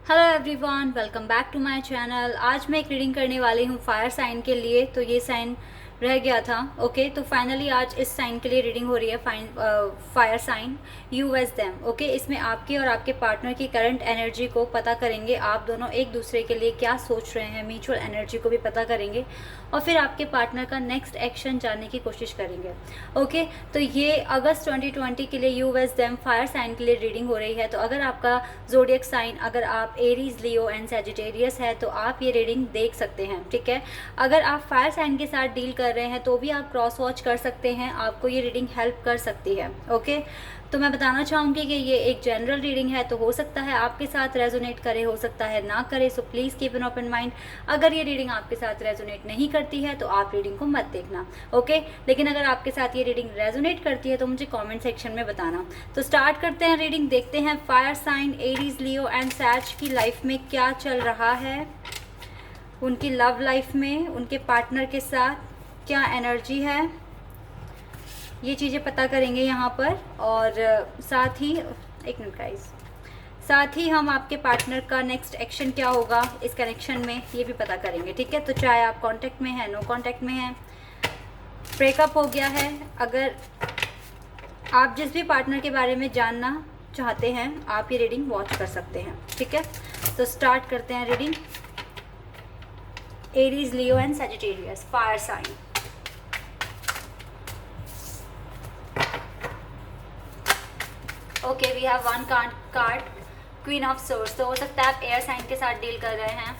Hello everyone, welcome back to my channel. आज मैं एक रीडिंग करने वाली हूँ फायर साइन के लिए। तो ये साइन रह गया था। ओके, तो फाइनली आज इस साइन के लिए रीडिंग हो रही है। Fire sign, you edge them. Okay, इसमें आपके और आपके पार्टनर की करंट एनर्जी को पता करेंगे। आप दोनों एक दूसरे के लिए क्या सोच रहे हैं, म्यूचुअल एनर्जी को भी पता करेंगे और फिर आपके पार्टनर का नेक्स्ट एक्शन जानने की कोशिश करेंगे। ओके, तो ये अगस्त 2020 के लिए you edge them fire sign के लिए रीडिंग हो रही है। तो अगर आपका जोडियक साइन, अगर आप एरीज, लियो एंड सैजिटेरियस है तो आप ये रीडिंग देख सकते हैं। ठीक है, अगर आप फायर साइन के साथ डील कर रहे हैं तो भी आप क्रॉस वॉच कर सकते हैं, आपको ये रीडिंग हेल्प कर सकती है। ओके, तो मैं बताना चाहूँगी कि ये एक जनरल रीडिंग है, तो हो सकता है आपके साथ रेजोनेट करे, हो सकता है ना करे। So please keep an open mind. अगर ये रीडिंग आपके साथ रेजोनेट नहीं करती है तो आप रीडिंग को मत देखना। ओके, लेकिन अगर आपके साथ ये रीडिंग रेजोनेट करती है तो मुझे कमेंट सेक्शन में बताना। तो स्टार्ट करते हैं रीडिंग, देखते हैं fire sign Aries, Leo and Sage की लाइफ में क्या चल रहा है, उनकी लव लाइफ में उनके पार्टनर के साथ क्या एनर्जी है, ये चीज़ें पता करेंगे यहाँ पर। और साथ ही एक मिनट गाइस, साथ ही हम आपके पार्टनर का नेक्स्ट एक्शन क्या होगा इस कनेक्शन में ये भी पता करेंगे। ठीक है, तो चाहे आप कांटेक्ट में हैं, नो कांटेक्ट में हैं, ब्रेकअप हो गया है, अगर आप जिस भी पार्टनर के बारे में जानना चाहते हैं आप ये रीडिंग वॉच कर सकते हैं। ठीक है, तो स्टार्ट करते हैं reading. Aries, Leo and Sagittarius, fire sign. Okay, we have one card, queen of swords. तो हो सकता है आप एयर साइन के साथ डील कर रहे हैं।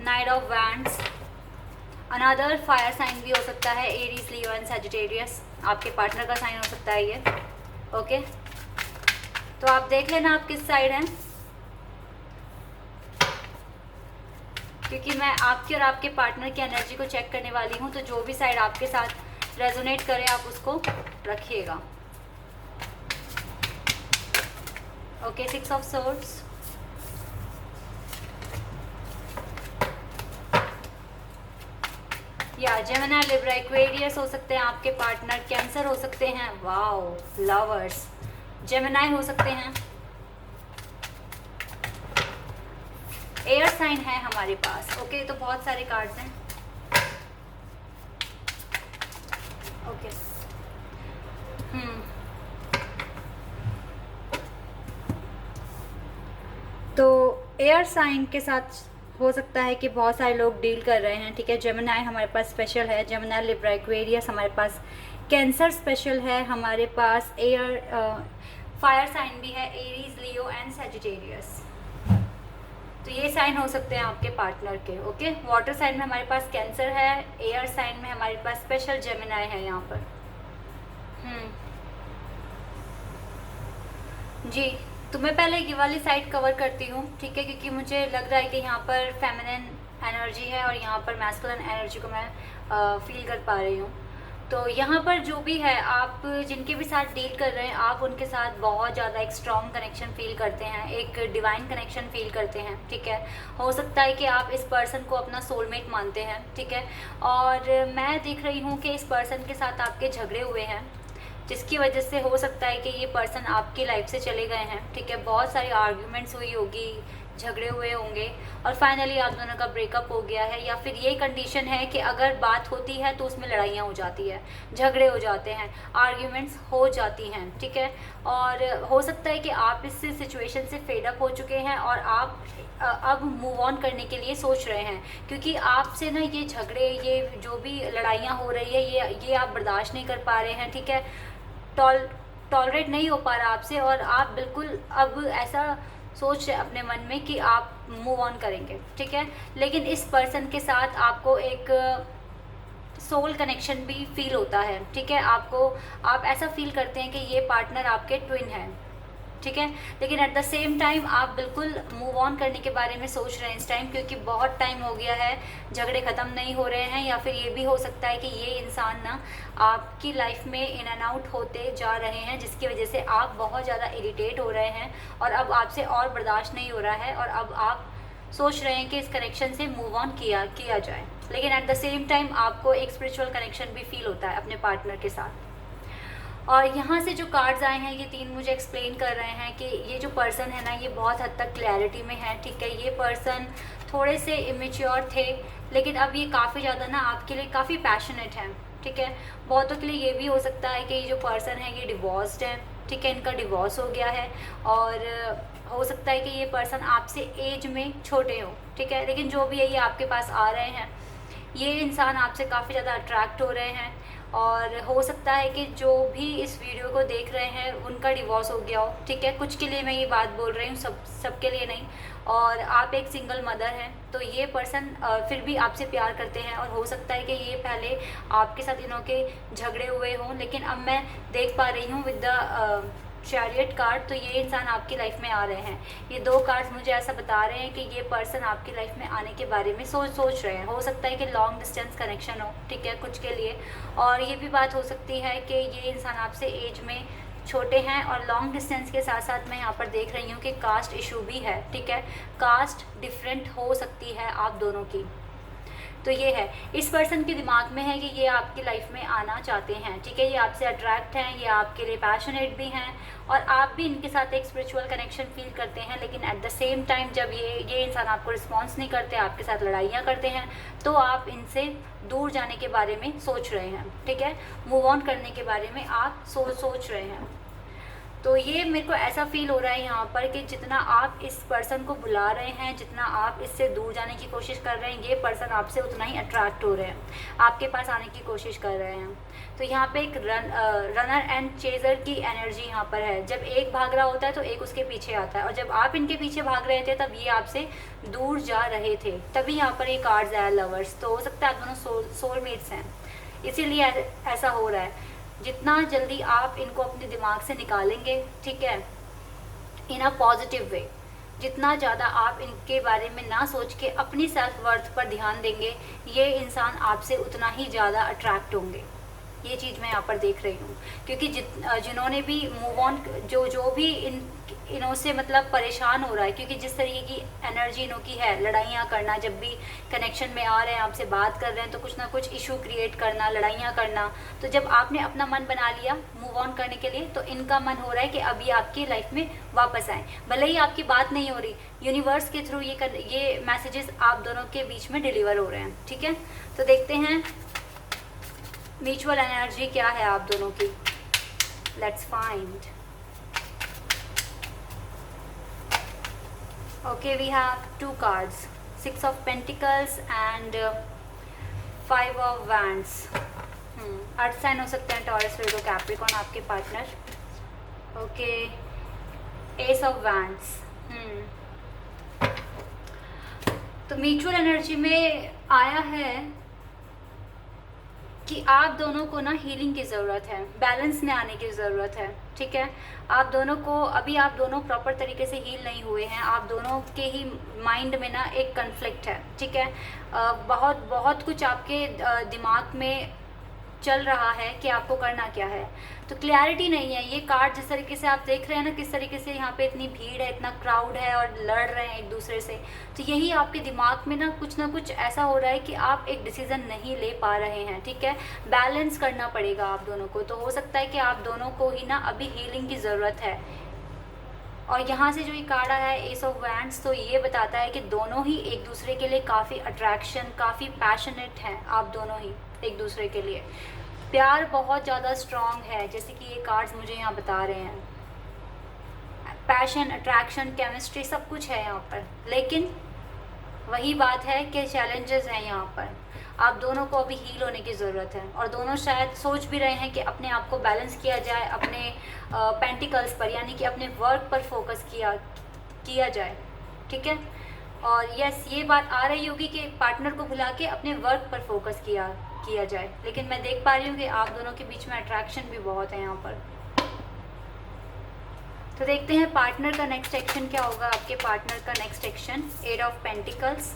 Knight of wands, another fire sign भी हो सकता है, एरीज, लियो एंड सैजिटेरियस। आपके पार्टनर का साइन हो सकता है ये। ओके, तो आप देख लेना आप किस साइड हैं, क्योंकि मैं आपकी और आपके पार्टनर की एनर्जी को चेक करने वाली हूँ। तो जो भी साइड आपके साथ रेजोनेट करे आप उसको रखिएगा। ओके, 6 ऑफ सोर्ड्स, या जेमिनी, लिब्रा, एक्वेरियस हो सकते हैं आपके पार्टनर, कैंसर हो सकते हैं, वाओ, लवर्स, जेमिनी हो सकते हैं, एयर साइन है हमारे पास। ओके, तो बहुत सारे कार्ड्स हैं। ओके, तो एयर साइन के साथ हो सकता है कि बहुत सारे लोग डील कर रहे हैं। ठीक है, जेमिनी हमारे पास स्पेशल है, जेमिनी, लिब्रा, एक्वेरियस हमारे पास, कैंसर स्पेशल है हमारे पास, एयर फायर साइन भी है, एरीज, लियो एंड सैजिटेरियस। तो ये साइन हो सकते हैं आपके पार्टनर के। ओके, वाटर साइन में हमारे पास कैंसर है, एयर साइन में हमारे पास स्पेशल जेमिनी है यहाँ पर। जी, तो मैं पहले ये वाली साइड कवर करती हूँ। ठीक है, क्योंकि मुझे लग रहा है कि यहाँ पर फेमिनिन एनर्जी है और यहाँ पर मैस्कुलिन एनर्जी को मैं फील कर पा रही हूँ। तो यहाँ पर जो भी है, आप जिनके भी साथ डील कर रहे हैं आप उनके साथ बहुत ज़्यादा एक स्ट्रॉन्ग कनेक्शन फील करते हैं, एक डिवाइन कनेक्शन फील करते हैं। ठीक है, हो सकता है कि आप इस पर्सन को अपना सोलमेट मानते हैं। ठीक है, और मैं देख रही हूँ कि इस पर्सन के साथ आपके झगड़े हुए हैं, जिसकी वजह से हो सकता है कि ये पर्सन आपकी लाइफ से चले गए हैं। ठीक है, बहुत सारी आर्ग्यूमेंट्स हुई होगी, झगड़े हुए होंगे और फाइनली आप दोनों का ब्रेकअप हो गया है। या फिर ये कंडीशन है कि अगर बात होती है तो उसमें लड़ाइयाँ हो जाती है, झगड़े हो जाते हैं, आर्ग्यूमेंट्स हो जाती हैं। ठीक है, और हो सकता है कि आप इस सिचुएशन से फेडअप हो चुके हैं और आप अब मूव ऑन करने के लिए सोच रहे हैं, क्योंकि आपसे ना ये झगड़े, ये जो भी लड़ाइयाँ हो रही है, ये आप बर्दाश्त नहीं कर पा रहे हैं। ठीक है, टॉलरेट नहीं हो पा रहा आपसे और आप बिल्कुल अब ऐसा सोच रहे अपने मन में कि आप मूव ऑन करेंगे। ठीक है, लेकिन इस पर्सन के साथ आपको एक सोल कनेक्शन भी फील होता है। ठीक है, आप ऐसा फील करते हैं कि ये पार्टनर आपके ट्विन है। ठीक है, लेकिन एट द सेम टाइम आप बिल्कुल मूव ऑन करने के बारे में सोच रहे हैं इस टाइम, क्योंकि बहुत टाइम हो गया है, झगड़े ख़त्म नहीं हो रहे हैं। या फिर ये भी हो सकता है कि ये इंसान ना आपकी लाइफ में इन एंड आउट होते जा रहे हैं, जिसकी वजह से आप बहुत ज़्यादा इरिटेट हो रहे हैं और अब आपसे और बर्दाश्त नहीं हो रहा है और अब आप सोच रहे हैं कि इस कनेक्शन से मूव ऑन किया जाए। लेकिन एट द सेम टाइम आपको एक स्पिरिचुअल कनेक्शन भी फील होता है अपने पार्टनर के साथ। और यहाँ से जो कार्ड्स आए हैं ये 3 मुझे एक्सप्लेन कर रहे हैं कि ये जो पर्सन है ना ये बहुत हद तक क्लैरिटी में है, ठीक है। ये पर्सन थोड़े से इमेच्योर थे, लेकिन अब ये काफ़ी ज़्यादा ना आपके लिए काफ़ी पैशनेट है, ठीक है। बहुतों के लिए ये भी हो सकता है कि ये जो पर्सन है ये डिवोर्स्ड है, ठीक है, इनका डिवोर्स हो गया है। और हो सकता है कि ये पर्सन आपसे एज में छोटे हो, ठीक है, लेकिन जो भी है ये आपके पास आ रहे हैं। ये इंसान आपसे काफ़ी ज़्यादा अट्रैक्ट हो रहे हैं, और हो सकता है कि जो भी इस वीडियो को देख रहे हैं उनका डिवोर्स हो गया हो, ठीक है। कुछ के लिए मैं ये बात बोल रही हूँ, सबके लिए नहीं। और आप एक सिंगल मदर हैं, तो ये पर्सन फिर भी आपसे प्यार करते हैं, और हो सकता है कि ये पहले आपके साथ इन्हों के झगड़े हुए हों, लेकिन अब मैं देख पा रही हूँ विद द चैरियट कार्ड, तो ये इंसान आपकी लाइफ में आ रहे हैं। ये 2 कार्ड्स मुझे ऐसा बता रहे हैं कि ये पर्सन आपकी लाइफ में आने के बारे में सोच रहे हैं। हो सकता है कि लॉन्ग डिस्टेंस कनेक्शन हो, ठीक है, कुछ के लिए। और ये भी बात हो सकती है कि ये इंसान आपसे एज में छोटे हैं, और लॉन्ग डिस्टेंस के साथ साथ मैं यहाँ पर देख रही हूँ कि कास्ट इशू भी है, ठीक है। कास्ट डिफरेंट हो सकती है आप दोनों की। तो ये है, इस पर्सन के दिमाग में है कि ये आपकी लाइफ में आना चाहते हैं, ठीक है। ये आपसे अट्रैक्ट हैं, ये आपके लिए पैशनेट भी हैं, और आप भी इनके साथ एक स्पिरिचुअल कनेक्शन फील करते हैं। लेकिन एट द सेम टाइम जब ये इंसान आपको रिस्पॉन्स नहीं करते, आपके साथ लड़ाइयाँ करते हैं, तो आप इनसे दूर जाने के बारे में सोच रहे हैं, ठीक है। मूव ऑन करने के बारे में आप सोच रहे हैं। तो ये मेरे को ऐसा फील हो रहा है यहाँ पर कि जितना आप इस पर्सन को बुला रहे हैं, जितना आप इससे दूर जाने की कोशिश कर रहे हैं, ये पर्सन आपसे उतना ही अट्रैक्ट हो रहे हैं, आपके पास आने की कोशिश कर रहे हैं। तो यहाँ पे एक रनर एंड चेजर की एनर्जी यहाँ पर है। जब एक भाग रहा होता है तो एक उसके पीछे आता है, और जब आप इनके पीछे भाग रहे थे तब ये आपसे दूर जा रहे थे, तभी यहाँ पर ये कार्ड्स आया लवर्स। तो हो सकता है आप दोनों सोलमेट्स हैं, इसीलिए ऐसा हो रहा है। जितना जल्दी आप इनको अपने दिमाग से निकालेंगे, ठीक है, इन अ पॉजिटिव वे, जितना ज़्यादा आप इनके बारे में ना सोच के अपनी सेल्फ वर्थ पर ध्यान देंगे, ये इंसान आपसे उतना ही ज़्यादा अट्रैक्ट होंगे। ये चीज़ मैं यहाँ पर देख रही हूँ, क्योंकि जिन्होंने भी मूव ऑन, जो भी इनों से मतलब परेशान हो रहा है, क्योंकि जिस तरीके की एनर्जी इनों की है, लड़ाइयाँ करना, जब भी कनेक्शन में आ रहे हैं, आपसे बात कर रहे हैं, तो कुछ ना कुछ इशू क्रिएट करना, लड़ाइयाँ करना। तो जब आपने अपना मन बना लिया मूव ऑन करने के लिए, तो इनका मन हो रहा है कि अभी आपकी लाइफ में वापस आएँ। भले ही आपकी बात नहीं हो रही, यूनिवर्स के थ्रू ये मैसेजेस आप दोनों के बीच में डिलीवर हो रहे हैं, ठीक है। तो देखते हैं म्यूचुअल एनर्जी क्या है आप दोनों की। Let's find. Okay, we have 2 cards, 6 of pentacles and 5 of wands. Earth sign हो सकते हैं, टॉरस, विर्गो, कैप्रिकॉर्न आपके partner. Okay, ace of wands. तो म्यूचुअल एनर्जी में आया है कि आप दोनों को ना हीलिंग की ज़रूरत है, बैलेंस में आने की ज़रूरत है, ठीक है। आप दोनों को अभी, आप दोनों प्रॉपर तरीके से हील नहीं हुए हैं, आप दोनों के ही माइंड में ना एक कन्फ्लिक्ट है, ठीक है। बहुत कुछ आपके दिमाग में चल रहा है कि आपको करना क्या है, तो क्लैरिटी नहीं है। ये कार्ड जिस तरीके से आप देख रहे हैं ना, किस तरीके से यहाँ पे इतनी भीड़ है, इतना क्राउड है और लड़ रहे हैं एक दूसरे से, तो यही आपके दिमाग में ना कुछ ऐसा हो रहा है कि आप एक डिसीज़न नहीं ले पा रहे हैं, ठीक है। बैलेंस करना पड़ेगा आप दोनों को। तो हो सकता है कि आप दोनों को ही ना अभी हीलिंग की ज़रूरत है। और यहाँ से जो ये कार्ड आया है एस ऑफ वैंड्स, तो ये बताता है कि दोनों ही एक दूसरे के लिए काफ़ी अट्रैक्शन, काफ़ी पैशनेट हैं आप दोनों ही एक दूसरे के लिए। प्यार बहुत ज़्यादा स्ट्रॉन्ग है, जैसे कि ये कार्ड्स मुझे यहाँ बता रहे हैं। पैशन, अट्रैक्शन, केमिस्ट्री सब कुछ है यहाँ पर, लेकिन वही बात है कि चैलेंजेस हैं यहाँ पर। आप दोनों को अभी हील होने की ज़रूरत है, और दोनों शायद सोच भी रहे हैं कि अपने आप को बैलेंस किया जाए, अपने पेंटिकल्स पर, यानी कि अपने वर्क पर फोकस किया जाए, ठीक है। और यस, ये बात आ रही होगी कि एक पार्टनर को बुला के अपने वर्क पर फोकस किया जाए, लेकिन मैं देख पा रही हूँ कि आप दोनों के बीच में अट्रैक्शन भी बहुत है यहाँ पर। तो देखते हैं पार्टनर का नेक्स्ट एक्शन क्या होगा। आपके पार्टनर का नेक्स्ट एक्शन 8 ऑफ पेंटिकल्स।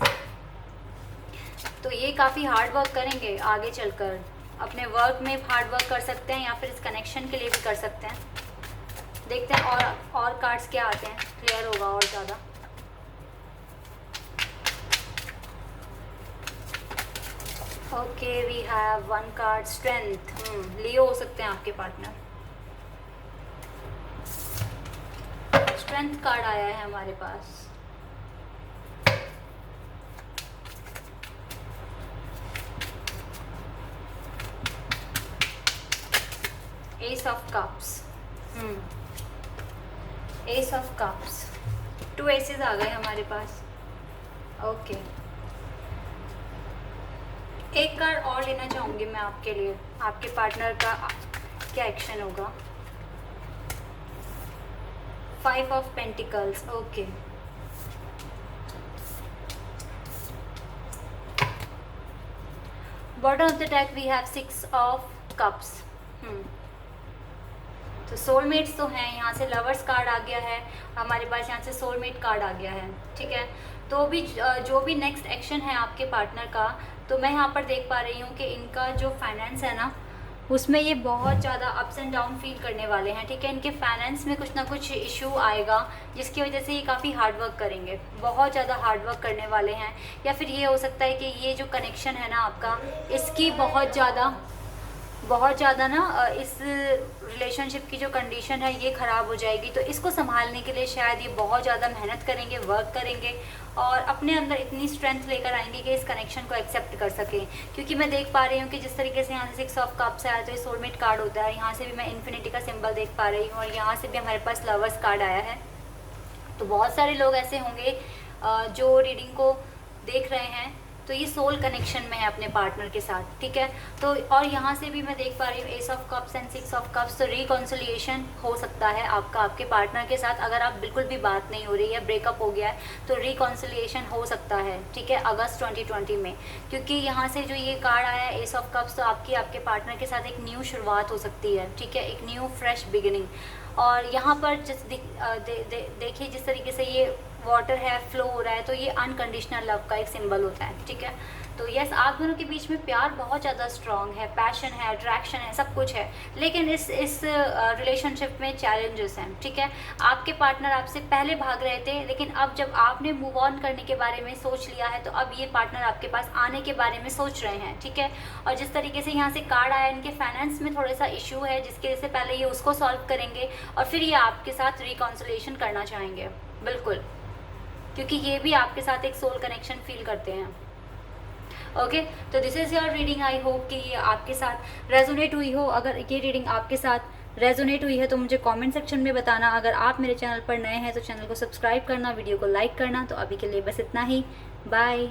तो ये काफ़ी हार्ड वर्क करेंगे आगे चलकर, अपने वर्क में हार्ड वर्क कर सकते हैं, या फिर इस कनेक्शन के लिए भी कर सकते हैं। देखते हैं और कार्ड्स क्या आते हैं, क्लियर होगा और ज़्यादा। Okay, we have 1 card strength. Leo हो सकते हैं आपके पार्टनर, स्ट्रेंथ कार्ड आया है हमारे पास। Ace of cups, ace of cups, 2 aces आ गए हमारे पास। ओके, एक कार्ड और लेना चाहूँगी मैं आपके लिए, आपके पार्टनर का क्या एक्शन होगा। 5 of pentacles, okay. Bottom of the deck we have 6 of cups. तो सोलमेट्स तो हैं, यहाँ से लवर्स कार्ड आ गया है हमारे पास, यहाँ से सोलमेट कार्ड आ गया है, ठीक है। तो भी जो भी नेक्स्ट एक्शन है आपके पार्टनर का, तो मैं यहाँ पर देख पा रही हूँ कि इनका जो फाइनेंस है ना, उसमें ये बहुत ज़्यादा अप्स एंड डाउन फील करने वाले हैं, ठीक है। इनके फाइनेंस में कुछ ना कुछ इशू आएगा, जिसकी वजह से ये काफ़ी हार्ड वर्क करेंगे, बहुत ज़्यादा हार्ड वर्क करने वाले हैं। या फिर ये हो सकता है कि ये जो कनेक्शन है ना आपका, इसकी बहुत ज़्यादा ना इस रिलेशनशिप की जो कंडीशन है ये ख़राब हो जाएगी। तो इसको संभालने के लिए शायद ये बहुत ज़्यादा मेहनत करेंगे, वर्क करेंगे और अपने अंदर इतनी स्ट्रेंथ लेकर आएंगे कि इस कनेक्शन को एक्सेप्ट कर सकें। क्योंकि मैं देख पा रही हूँ कि जिस तरीके से यहाँ से 6 ऑफ कप्स आया तो ये सोलमेट कार्ड होता है, यहाँ से भी मैं इन्फिनिटी का सिंबल देख पा रही हूँ और यहाँ से भी हमारे पास लवर्स कार्ड आया है। तो बहुत सारे लोग ऐसे होंगे जो रीडिंग को देख रहे हैं, तो ये सोल कनेक्शन में है अपने पार्टनर के साथ, ठीक है। तो और यहाँ से भी मैं देख पा रही हूँ S of cups and 6 of cups. तो रिकॉन्सिलिएशन हो सकता है आपका आपके पार्टनर के साथ, अगर आप बिल्कुल भी बात नहीं हो रही है, ब्रेकअप हो गया है, तो रिकॉन्सिलिएशन हो सकता है, ठीक है, अगस्त 2020 में। क्योंकि यहाँ से जो ये कार्ड आया है एस ऑफ कप्स, तो आपके पार्टनर के साथ एक न्यू शुरुआत हो सकती है, ठीक है, एक न्यू फ्रेश बिगिनिंग। और यहाँ पर देखिए जिस तरीके से ये वाटर है, फ्लो हो रहा है, तो ये अनकंडीशनल लव का एक सिंबल होता है, ठीक है। तो यस, आप दोनों के बीच में प्यार बहुत ज़्यादा स्ट्रॉन्ग है, पैशन है, अट्रैक्शन है, सब कुछ है। लेकिन इस रिलेशनशिप में चैलेंजेस हैं, ठीक है। आपके पार्टनर आपसे पहले भाग रहे थे, लेकिन अब जब आपने मूव ऑन करने के बारे में सोच लिया है, तो अब ये पार्टनर आपके पास आने के बारे में सोच रहे हैं, ठीक है। और जिस तरीके से यहाँ से कार्ड आया, इनके फाइनेंस में थोड़ा सा इशू है, जिसकी वजह से पहले ये उसको सॉल्व करेंगे और फिर ये आपके साथ रिकॉन्सिलिएशन करना चाहेंगे, बिल्कुल, क्योंकि ये भी आपके साथ एक सोल कनेक्शन फील करते हैं। ओके, तो this is your reading. I hope कि ये आपके साथ रेजोनेट हुई हो। अगर ये रीडिंग आपके साथ रेजोनेट हुई है तो मुझे कमेंट सेक्शन में बताना। अगर आप मेरे चैनल पर नए हैं तो चैनल को सब्सक्राइब करना, वीडियो को लाइक करना। तो अभी के लिए बस इतना ही, बाय।